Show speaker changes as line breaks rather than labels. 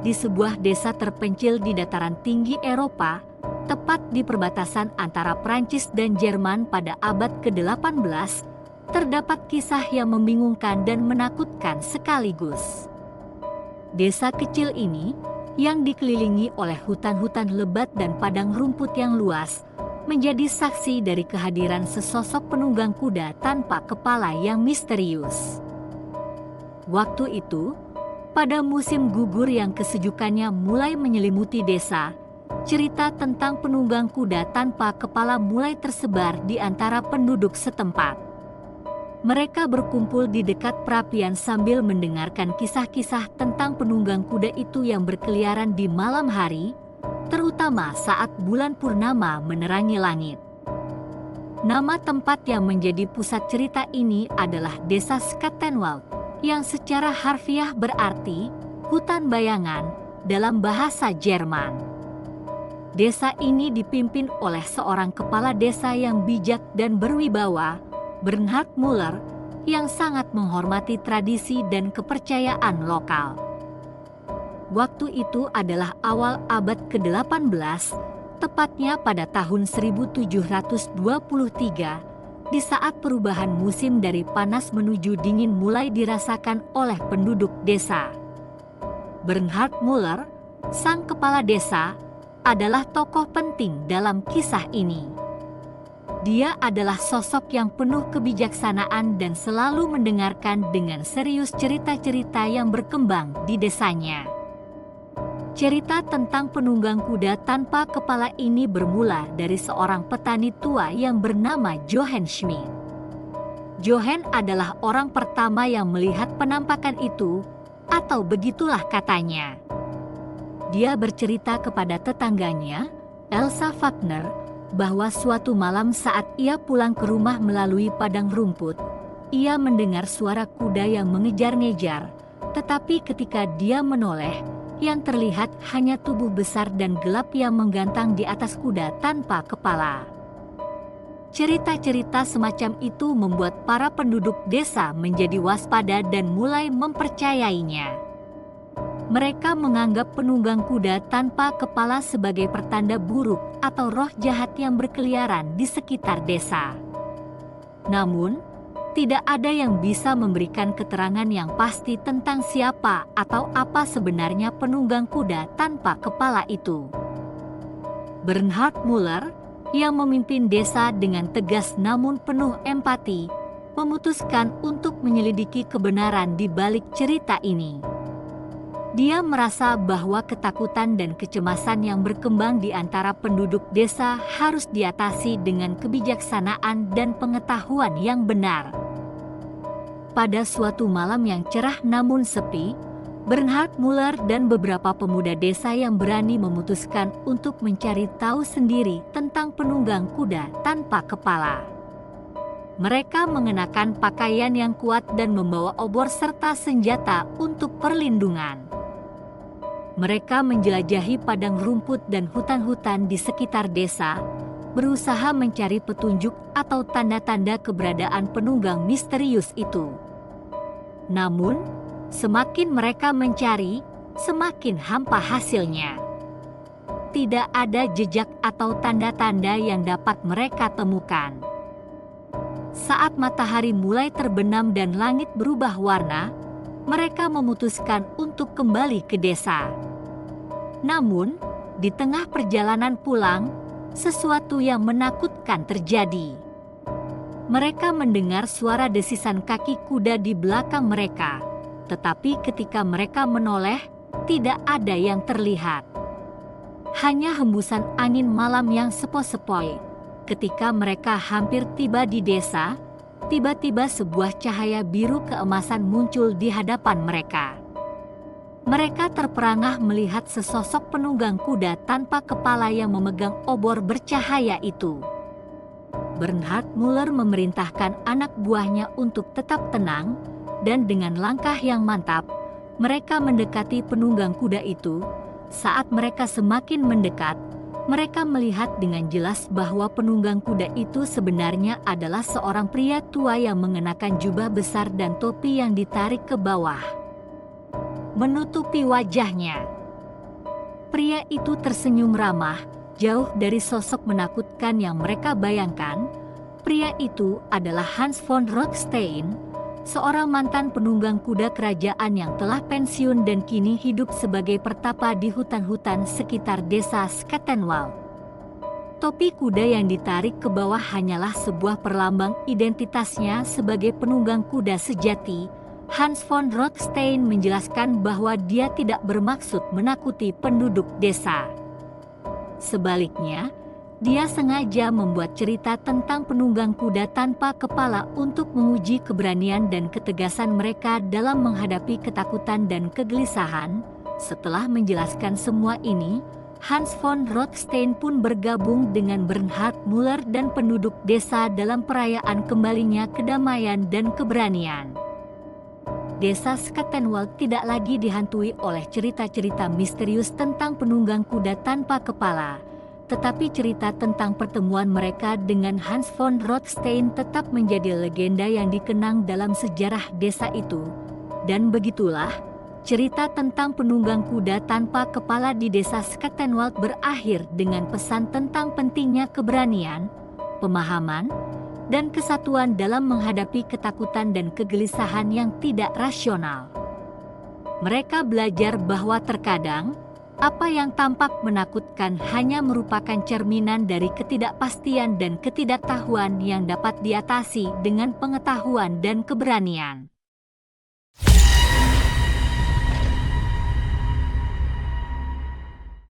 di sebuah desa terpencil di dataran tinggi Eropa, tepat di perbatasan antara Prancis dan Jerman pada abad ke-18, terdapat kisah yang membingungkan dan menakutkan sekaligus. Desa kecil ini, yang dikelilingi oleh hutan-hutan lebat dan padang rumput yang luas, menjadi saksi dari kehadiran sesosok penunggang kuda tanpa kepala yang misterius. Waktu itu, pada musim gugur yang kesejukannya mulai menyelimuti desa, cerita tentang penunggang kuda tanpa kepala mulai tersebar di antara penduduk setempat. Mereka berkumpul di dekat perapian sambil mendengarkan kisah-kisah tentang penunggang kuda itu yang berkeliaran di malam hari, terutama saat bulan purnama menerangi langit. Nama tempat yang menjadi pusat cerita ini adalah Desa Schattenwald, yang secara harfiah berarti hutan bayangan dalam bahasa Jerman. Desa ini dipimpin oleh seorang kepala desa yang bijak dan berwibawa, Bernhard Müller, yang sangat menghormati tradisi dan kepercayaan lokal. Waktu itu adalah awal abad ke-18, tepatnya pada tahun 1723, di saat perubahan musim dari panas menuju dingin mulai dirasakan oleh penduduk desa. Bernhard Müller, sang kepala desa, adalah tokoh penting dalam kisah ini. Dia adalah sosok yang penuh kebijaksanaan dan selalu mendengarkan dengan serius cerita-cerita yang berkembang di desanya. Cerita tentang penunggang kuda tanpa kepala ini bermula dari seorang petani tua yang bernama Johann Schmidt. Johann adalah orang pertama yang melihat penampakan itu, atau begitulah katanya. Dia bercerita kepada tetangganya, Elsa Wagner, bahwa suatu malam saat ia pulang ke rumah melalui padang rumput, ia mendengar suara kuda yang mengejar-ngejar, tetapi ketika dia menoleh, yang terlihat hanya tubuh besar dan gelap yang menggantang di atas kuda tanpa kepala. Cerita-cerita semacam itu membuat para penduduk desa menjadi waspada dan mulai mempercayainya. Mereka menganggap penunggang kuda tanpa kepala sebagai pertanda buruk atau roh jahat yang berkeliaran di sekitar desa. Namun, tidak ada yang bisa memberikan keterangan yang pasti tentang siapa atau apa sebenarnya penunggang kuda tanpa kepala itu. Bernhard Müller, yang memimpin desa dengan tegas namun penuh empati, memutuskan untuk menyelidiki kebenaran di balik cerita ini. Dia merasa bahwa ketakutan dan kecemasan yang berkembang di antara penduduk desa harus diatasi dengan kebijaksanaan dan pengetahuan yang benar. Pada suatu malam yang cerah namun sepi, Bernhard Müller dan beberapa pemuda desa yang berani memutuskan untuk mencari tahu sendiri tentang penunggang kuda tanpa kepala. Mereka mengenakan pakaian yang kuat dan membawa obor serta senjata untuk perlindungan. Mereka menjelajahi padang rumput dan hutan-hutan di sekitar desa, berusaha mencari petunjuk atau tanda-tanda keberadaan penunggang misterius itu. Namun, semakin mereka mencari, semakin hampa hasilnya. Tidak ada jejak atau tanda-tanda yang dapat mereka temukan. Saat matahari mulai terbenam dan langit berubah warna, mereka memutuskan untuk kembali ke desa. Namun, di tengah perjalanan pulang, sesuatu yang menakutkan terjadi. Mereka mendengar suara desisan kaki kuda di belakang mereka, tetapi ketika mereka menoleh, tidak ada yang terlihat. Hanya hembusan angin malam yang sepoi-sepoi. Ketika mereka hampir tiba di desa, tiba-tiba sebuah cahaya biru keemasan muncul di hadapan mereka. Mereka terperangah melihat sesosok penunggang kuda tanpa kepala yang memegang obor bercahaya itu. Bernhard Müller memerintahkan anak buahnya untuk tetap tenang, dan dengan langkah yang mantap, mereka mendekati penunggang kuda itu. Saat mereka semakin mendekat, mereka melihat dengan jelas bahwa penunggang kuda itu sebenarnya adalah seorang pria tua yang mengenakan jubah besar dan topi yang ditarik ke bawah, menutupi wajahnya. Pria itu tersenyum ramah, jauh dari sosok menakutkan yang mereka bayangkan. Pria itu adalah Hans von Rothstein, seorang mantan penunggang kuda kerajaan yang telah pensiun dan kini hidup sebagai pertapa di hutan-hutan sekitar desa Scattenwald. Topi kuda yang ditarik ke bawah hanyalah sebuah perlambang identitasnya sebagai penunggang kuda sejati. Hans von Rothstein menjelaskan bahwa dia tidak bermaksud menakuti penduduk desa. Sebaliknya, dia sengaja membuat cerita tentang penunggang kuda tanpa kepala untuk menguji keberanian dan ketegasan mereka dalam menghadapi ketakutan dan kegelisahan. Setelah menjelaskan semua ini, Hans von Rothstein pun bergabung dengan Bernhard Müller dan penduduk desa dalam perayaan kembalinya kedamaian dan keberanian. Desa Scattenwald tidak lagi dihantui oleh cerita-cerita misterius tentang penunggang kuda tanpa kepala, tetapi cerita tentang pertemuan mereka dengan Hans von Rothstein tetap menjadi legenda yang dikenang dalam sejarah desa itu. Dan begitulah, cerita tentang penunggang kuda tanpa kepala di desa Scattenwald berakhir dengan pesan tentang pentingnya keberanian, pemahaman, dan kesatuan dalam menghadapi ketakutan dan kegelisahan yang tidak rasional. Mereka belajar bahwa terkadang, apa yang tampak menakutkan hanya merupakan cerminan dari ketidakpastian dan ketidaktahuan yang dapat diatasi dengan pengetahuan dan keberanian.